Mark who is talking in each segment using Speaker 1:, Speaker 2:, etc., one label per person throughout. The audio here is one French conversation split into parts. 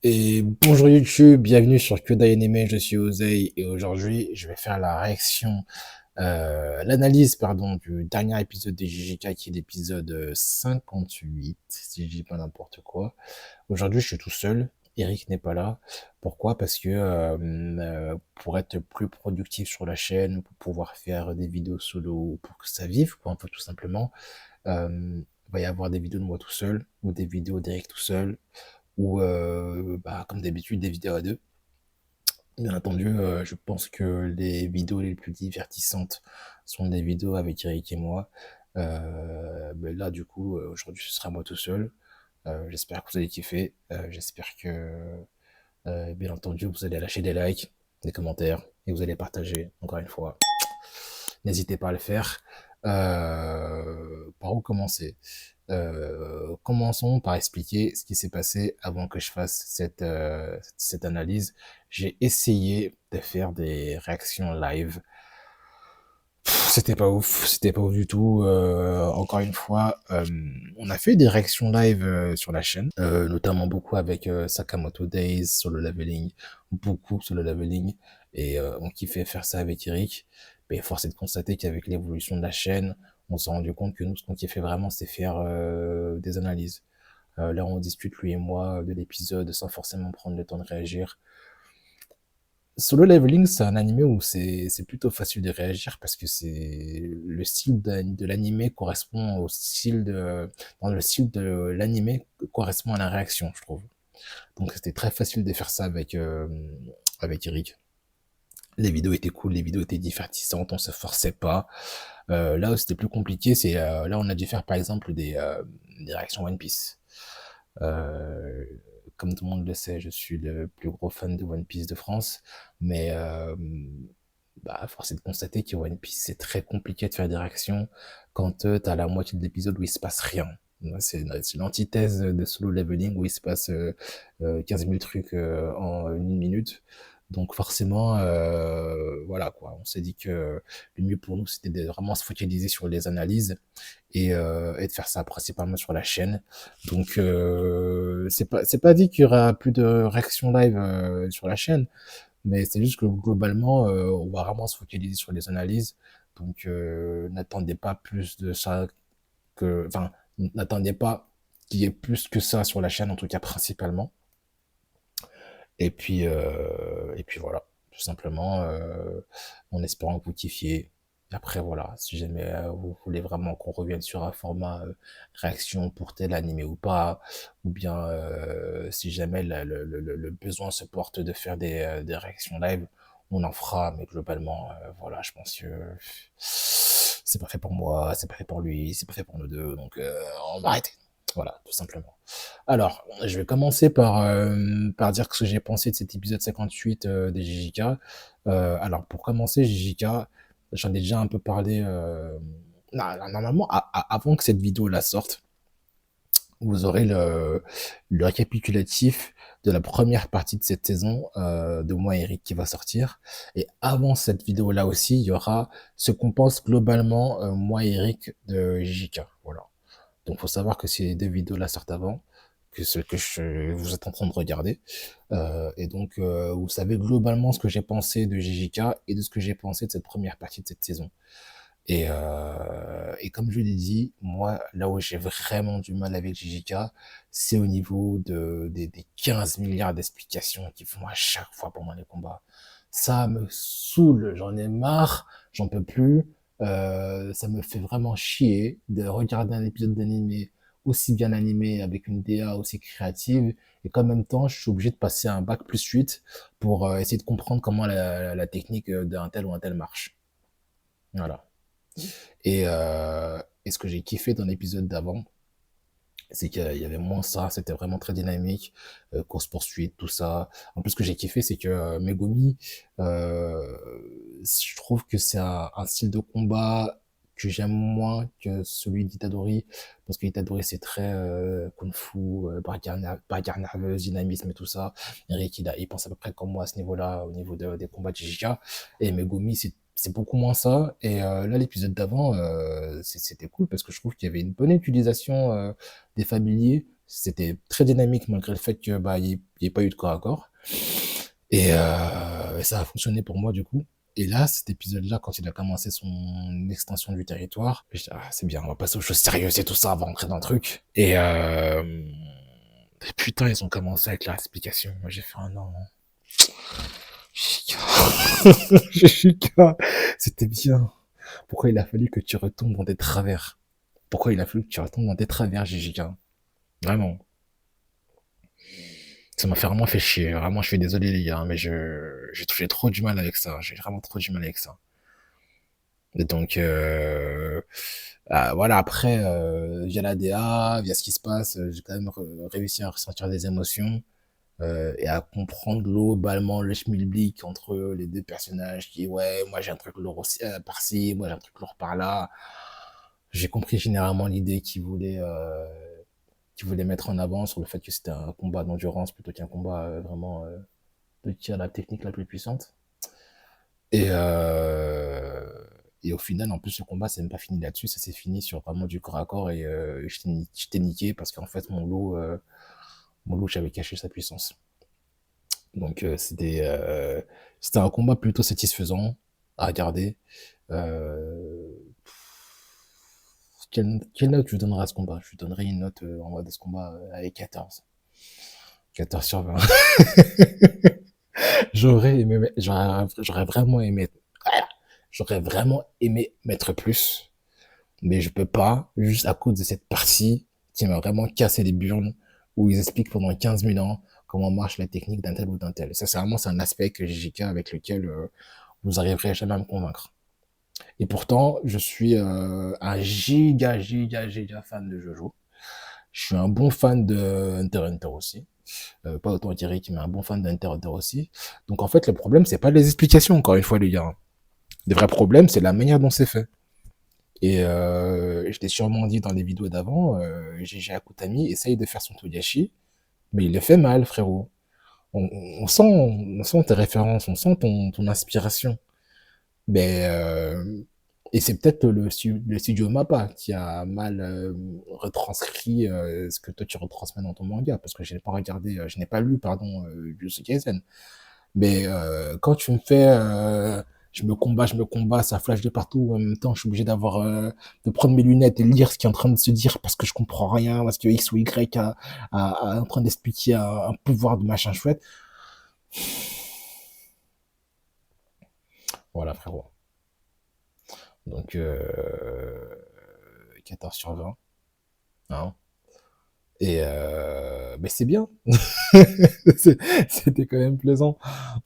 Speaker 1: Et bonjour YouTube, bienvenue sur Kyodai Anime, je suis Osei et aujourd'hui je vais faire l'analyse pardon du dernier épisode de JJK qui est l'épisode 58, si je dis pas n'importe quoi. Aujourd'hui je suis tout seul, Eric n'est pas là. Pourquoi? Parce que pour être plus productif sur la chaîne, pour pouvoir faire des vidéos solo, pour que ça vive, quoi, un peu tout simplement, il va y avoir des vidéos de moi tout seul ou des vidéos d'Eric tout seul ou comme d'habitude des vidéos à deux. Bien entendu, je pense que les vidéos les plus divertissantes sont des vidéos avec Eric et moi. Mais là, du coup, aujourd'hui, ce sera moi tout seul. J'espère que vous allez kiffer. J'espère que, bien entendu, vous allez lâcher des likes, des commentaires et vous allez partager, encore une fois. N'hésitez pas à le faire. Par où commencer? Commençons par expliquer ce qui s'est passé avant que je fasse cette analyse. J'ai essayé de faire des réactions live. C'était pas ouf du tout. Encore une fois, on a fait des réactions live sur la chaîne, notamment beaucoup avec Sakamoto Days sur le leveling, beaucoup sur le leveling, et on kiffait faire ça avec Eric. Mais force est de constater qu'avec l'évolution de la chaîne, on s'est rendu compte que nous, ce qu'on kiffait vraiment, c'était faire des analyses. Là, on discute, lui et moi, de l'épisode sans forcément prendre le temps de réagir. Solo Leveling, c'est un animé où c'est plutôt facile de réagir parce que c'est le style de l'animé correspond au style dans le style de l'animé correspond à la réaction, je trouve. Donc c'était très facile de faire ça avec Eric. Les vidéos étaient cool, les vidéos étaient divertissantes, on se forçait pas. Là où c'était plus compliqué, c'est là on a dû faire par exemple des réactions One Piece. Euh, Comme tout le monde le sait, je suis le plus gros fan de One Piece de France, mais force est de constater que One Piece, c'est très compliqué de faire des réactions quand t'as la moitié de l'épisode où il se passe rien. C'est l'antithèse de Solo Leveling où il se passe 15 000 trucs en une minute. Donc forcément, voilà quoi, on s'est dit que le mieux pour nous, c'était de vraiment se focaliser sur les analyses et de faire ça principalement sur la chaîne. Donc c'est pas dit qu'il y aura plus de réactions live sur la chaîne, mais c'est juste que globalement, on va vraiment se focaliser sur les analyses. Donc, n'attendez pas plus de ça enfin, n'attendez pas qu'il y ait plus que ça sur la chaîne, en tout cas principalement. Et puis voilà, tout simplement, en espérant que vous kiffiez. Après, voilà, si jamais vous voulez vraiment qu'on revienne sur un format réaction pour tel animé ou pas, ou bien si jamais le besoin se porte de faire des réactions live, on en fera, mais globalement, voilà, je pense que c'est pas fait pour moi, c'est pas fait pour lui, c'est pas fait pour nous deux, donc on va arrêter. Voilà, tout simplement. Alors, je vais commencer par dire ce que j'ai pensé de cet épisode 58 des JJK. Alors, pour commencer, JJK, j'en ai déjà un peu parlé. Normalement, avant que cette vidéo la sorte, vous aurez le récapitulatif de la première partie de cette saison de moi et Eric qui va sortir. Et avant cette vidéo-là aussi, il y aura ce qu'on pense globalement, moi et Eric, de JJK. Voilà. Donc, faut savoir que ces deux vidéos-là sortent avant que ce que vous êtes en train de regarder. Et donc, vous savez globalement ce que j'ai pensé de JJK et de ce que j'ai pensé de cette première partie de cette saison. Et comme je l'ai dit, moi, là où j'ai vraiment du mal avec JJK, c'est au niveau des 15 milliards d'explications qu'ils font à chaque fois pendant les combats. Ça me saoule, j'en ai marre, j'en peux plus. Ça me fait vraiment chier de regarder un épisode d'animé aussi bien animé, avec une DA aussi créative, et qu'en même temps, je suis obligé de passer un bac plus 8 pour essayer de comprendre comment la technique d'un tel ou un tel marche. Voilà. Et ce que j'ai kiffé dans l'épisode d'avant, c'est qu'il y avait moins ça, c'était vraiment très dynamique, course-poursuite, tout ça. En plus, ce que j'ai kiffé, c'est que Megumi, euh, je trouve que c'est un style de combat que j'aime moins que celui d'Itadori, parce que Itadori, c'est très kung-fu, bagarre nerveuse, dynamisme et tout ça. Eric, il pense à peu près comme moi à ce niveau-là, au niveau des combats de JJK. Et Megumi, c'est beaucoup moins ça. Et là, l'épisode d'avant, c'était cool parce que je trouve qu'il y avait une bonne utilisation des familiers. C'était très dynamique malgré le fait que bah il y ait pas eu de corps à corps. Et ça a fonctionné pour moi du coup. Et là, cet épisode-là, quand il a commencé son extension du territoire, je dis, ah, c'est bien, on va passer aux choses sérieuses et tout ça, on va rentrer dans le truc. Et putain, ils ont commencé avec leur explication. Moi, j'ai fait un non. Chica. Chica. C'était bien. Pourquoi il a fallu que tu retombes dans des travers? Pourquoi il a fallu que tu retombes dans des travers, Jessica? Vraiment. Ça m'a fait vraiment fait chier. Vraiment, je suis désolé, les gars, mais j'ai trop du mal avec ça. J'ai vraiment trop du mal avec ça. Et donc, voilà, après, via la DA, via ce qui se passe, j'ai quand même réussi à ressentir des émotions et à comprendre globalement le schmilblick entre les deux personnages qui, ouais, moi j'ai un truc lourd par-ci, moi j'ai un truc lourd par-là. J'ai compris généralement l'idée qu'ils voulaient mettre en avant sur le fait que c'était un combat d'endurance plutôt qu'un combat vraiment de qui a la technique la plus puissante. Et, euh, et au final, en plus, le combat, c'est même pas fini là-dessus, ça s'est fini sur vraiment du corps à corps et je t'ai niqué parce qu'en fait, mon lot, j'avais caché sa puissance. Donc, c'était un combat plutôt satisfaisant à regarder. Euh, quelle note je donnerais à ce combat? Je lui donnerais une note en mode de ce combat avec 14. 14 sur 20. J'aurais vraiment aimé, j'aurais vraiment aimé mettre plus, mais je peux pas, juste à cause de cette partie qui m'a vraiment cassé les burnes, où ils expliquent pendant 15 000 ans comment marche la technique d'un tel ou d'un tel. Sincèrement, c'est un aspect que JK avec lequel vous arriverez jamais à me convaincre. Et pourtant, je suis un giga fan de Jojo. Je suis un bon fan de Hunter x Hunter aussi. Pas autant Thierry, mais un bon fan d'Hunter x Hunter aussi. Donc en fait, le problème, c'est pas les explications, encore une fois, les gars. Le vrai problème, c'est la manière dont c'est fait. Et je l'ai sûrement dit dans les vidéos d'avant, GG Akutami essaye de faire son Togashi, mais il le fait mal, frérot. On sent tes références, on sent ton inspiration. Mais, et c'est peut-être le studio Mappa qui a mal retranscrit ce que toi tu retransmets dans ton manga, parce que je n'ai pas regardé, je n'ai pas lu, pardon, Jujutsu Kaisen. Mais quand tu me fais je me combats, ça flash de partout, en même temps je suis obligé de prendre mes lunettes et lire ce qui est en train de se dire parce que je comprends rien, parce que X ou Y en train d'expliquer un pouvoir de machin chouette. Voilà frérot. Donc 14 sur 20. Hein. Et mais c'est bien. C'était quand même plaisant.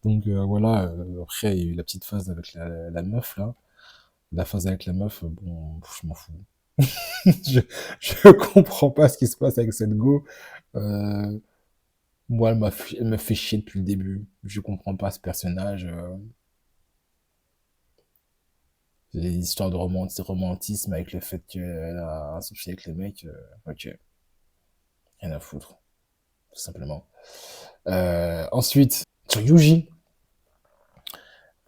Speaker 1: Donc voilà, après il y a eu la petite phase avec la meuf là. La phase avec la meuf, bon, je m'en fous. je, je comprends pas ce qui se passe avec cette go. Euh, Moi, elle me fait chier depuis le début. Je comprends pas ce personnage. Les histoires de romantisme avec le fait qu'elle a un souci avec les mecs. Ok, rien à foutre, tout simplement. Ensuite, sur Yuji.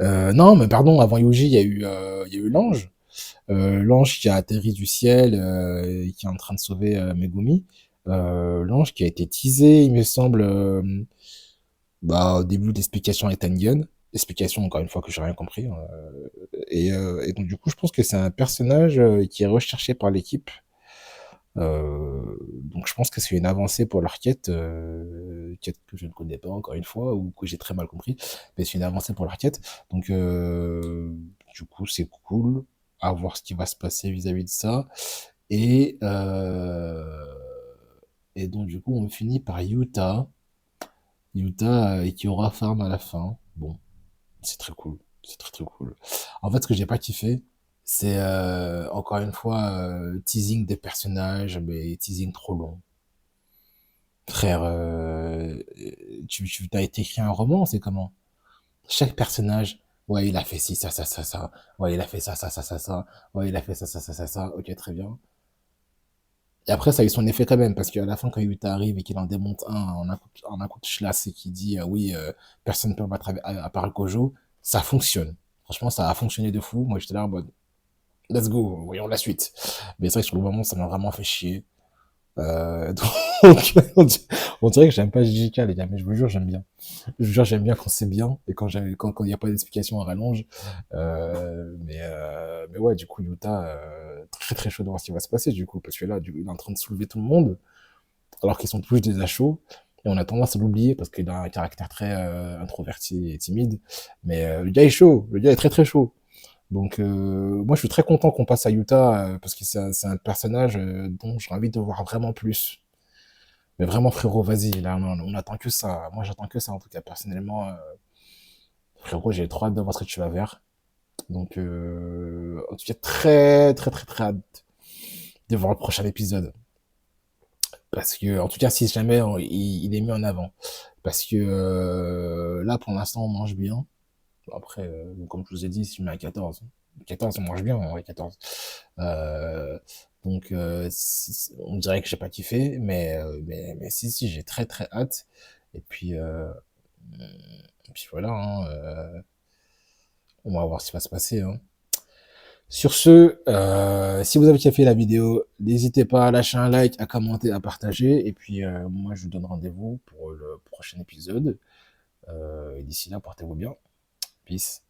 Speaker 1: Non, mais pardon, avant Yuji, il y a eu l'ange. L'ange qui a atterri du ciel et qui est en train de sauver Megumi. L'ange qui a été teasé, il me semble, bah, au début de l'explication avec Tengen. Explication, encore une fois, que j'ai rien compris. Hein. Et donc, du coup, je pense que c'est un personnage qui est recherché par l'équipe. Donc, je pense que c'est une avancée pour leur quête, quête que je ne connais pas, encore une fois, ou que j'ai très mal compris. Mais c'est une avancée pour leur quête. Donc, du coup, c'est cool à voir ce qui va se passer vis-à-vis de ça. Et, euh, et donc, du coup, on finit par Yuta. Yuta qui aura farm à la fin. Bon, c'est très cool. C'est très très cool. En fait, ce que j'ai pas kiffé, c'est encore une fois teasing des personnages, mais teasing trop long. Frère, tu t'as été écrit un roman, c'est comment? Chaque personnage, ouais, il a fait ci, ça. Ouais, il a fait ça. Ouais, il a fait ça. Ok, très bien. Et après, ça a eu son effet quand même, parce qu'à la fin, quand Yuta arrive et qu'il en démonte un en un coup de schlass et qu'il dit oui, personne ne peut me battre à part Gojo, ça fonctionne. Franchement, ça a fonctionné de fou. Moi, j'étais là en mode let's go, voyons la suite. Mais c'est vrai que sur le moment, ça m'a vraiment fait chier. Donc, on dirait que j'aime pas JJK, les gars, mais je vous jure, j'aime bien. Je vous jure, j'aime bien quand c'est bien et quand il n'y a pas d'explication à rallonge. Mais ouais, du coup, Utah, très très chaud de voir ce qui va se passer, du coup, parce que là, il est en train de soulever tout le monde, alors qu'ils sont tous des achats. Et on a tendance à l'oublier parce qu'il a un caractère très introverti et timide. Mais le gars est chaud, le gars est très très chaud. Donc moi je suis très content qu'on passe à Utah parce que c'est un personnage dont j'ai envie de voir vraiment plus. Mais vraiment frérot, vas-y, là on attend que ça. Moi j'attends que ça en tout cas personnellement. Frérot, j'ai trop hâte de voir ce que tu vas faire. Donc en tout cas très très très très hâte de voir le prochain épisode. Parce que en tout cas si jamais il est mis en avant. Parce que là pour l'instant on mange bien. Après, comme je vous ai dit, si je mets à 14, 14, on mange bien, ouais, 14. Euh, donc, on dirait que j'ai pas kiffé, mais si, si, j'ai très très hâte. Et puis voilà, hein, on va voir ce qui va se passer. Hein. Sur ce, si vous avez kiffé la vidéo, n'hésitez pas à lâcher un like, à commenter, à partager. Et puis, moi, je vous donne rendez-vous pour le prochain épisode. Et d'ici là, portez-vous bien. Peace.